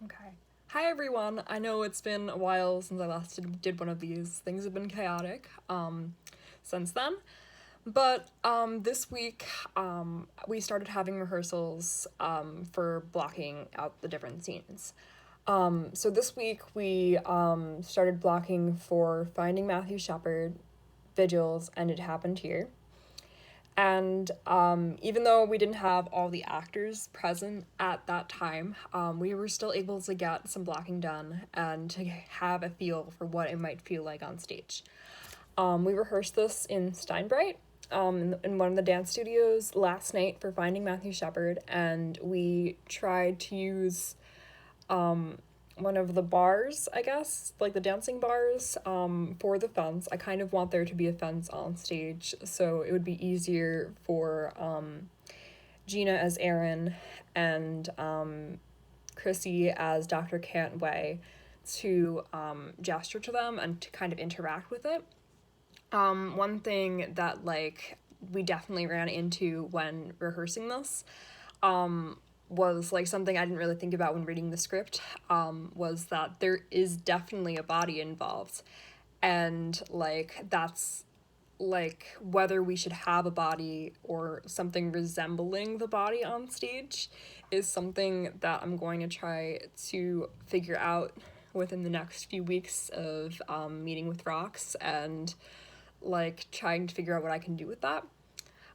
Okay. Hi everyone. I know it's been a while since I last did one of these. Things have been chaotic since then. But this week we started having rehearsals for blocking out the different scenes. So this week we started blocking for Finding Matthew Shepard, Vigils, and It Happened Here. And even though we didn't have all the actors present at that time, we were still able to get some blocking done and to have a feel for what it might feel like on stage. We rehearsed this in Steinbright, in one of the dance studios last night for Finding Matthew Shepard, and we tried to use one of the bars, I guess, like the dancing bars, for the fence. I kind of want there to be a fence on stage, so it would be easier for Gina as Erin and Chrissy as Dr. Cantway to gesture to them and to kind of interact with it. One thing that we definitely ran into when rehearsing this was something I didn't really think about when reading the script, was that there is definitely a body involved, and that's whether we should have a body or something resembling the body on stage is something that I'm going to try to figure out within the next few weeks of meeting with Rox and trying to figure out what I can do with that,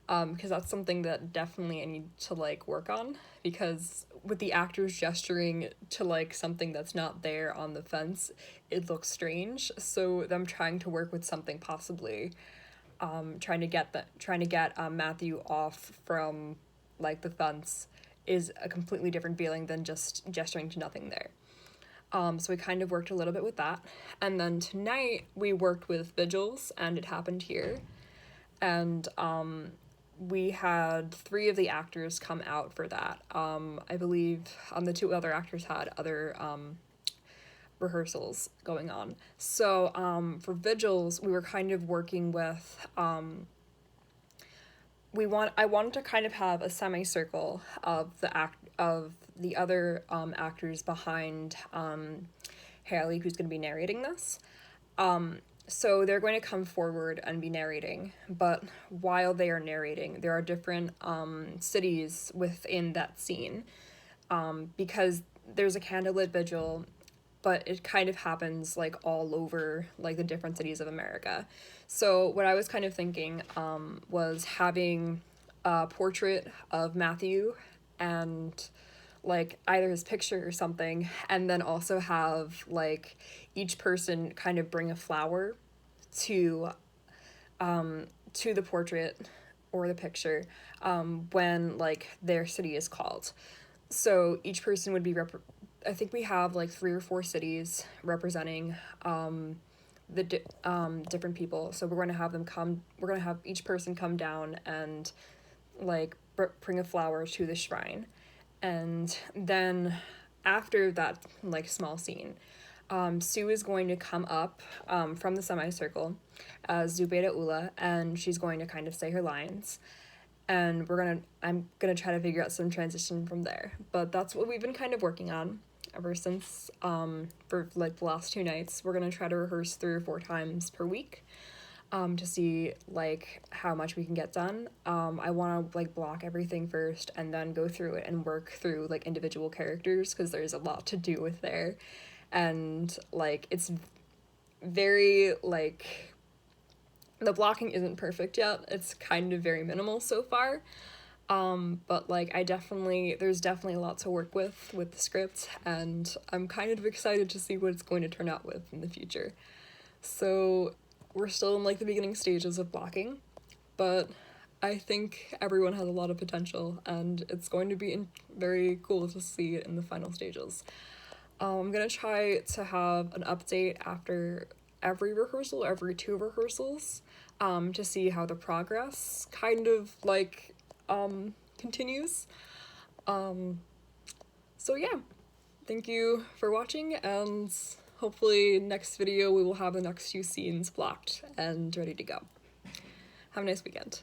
because that's something that definitely I need to work on, because with the actors gesturing to something that's not there on the fence, it looks strange. So them trying to work with something, possibly trying to get Matthew off from the fence, is a completely different feeling than just gesturing to nothing there. So we kind of worked a little bit with that. And then tonight we worked with Vigils and It Happened Here. And we had 3 of the actors come out for that. I believe the 2 other actors had other rehearsals going on. So for Vigils, we were kind of working with I wanted to kind of have a semicircle of the other actors behind Haley, who's going to be narrating this. So they're going to come forward and be narrating, but while they are narrating, there are different cities within that scene, because there's a candlelit vigil, but it kind of happens all over the different cities of America. So what I was kind of thinking was having a portrait of Matthew and either his picture or something, and then also have each person kind of bring a flower to the portrait or the picture when their city is called. So each person would be I think we have 3 or 4 cities representing different people. So we're going to have each person come down and bring a flower to the shrine. And then after that small scene, Sue is going to come up from the semicircle as Zubeida Ula, and she's going to kind of say her lines. And I'm gonna try to figure out some transition from there. But that's what we've been kind of working on ever since for the last 2 nights. We're gonna try to rehearse 3 or 4 times per week to see how much we can get done. I want to block everything first and then go through it and work through individual characters, because there's a lot to do with there, and it's very the blocking isn't perfect yet. It's kind of very minimal so far. But there's definitely a lot to work with the script, and I'm kind of excited to see what it's going to turn out with in the future. So we're still in the beginning stages of blocking, but I think everyone has a lot of potential, and it's going to be very cool to see it in the final stages. I'm gonna try to have an update after every rehearsal, every 2 rehearsals, to see how the progress kind of continues. So yeah, thank you for watching, and hopefully next video we will have the next few scenes blocked and ready to go. Have a nice weekend.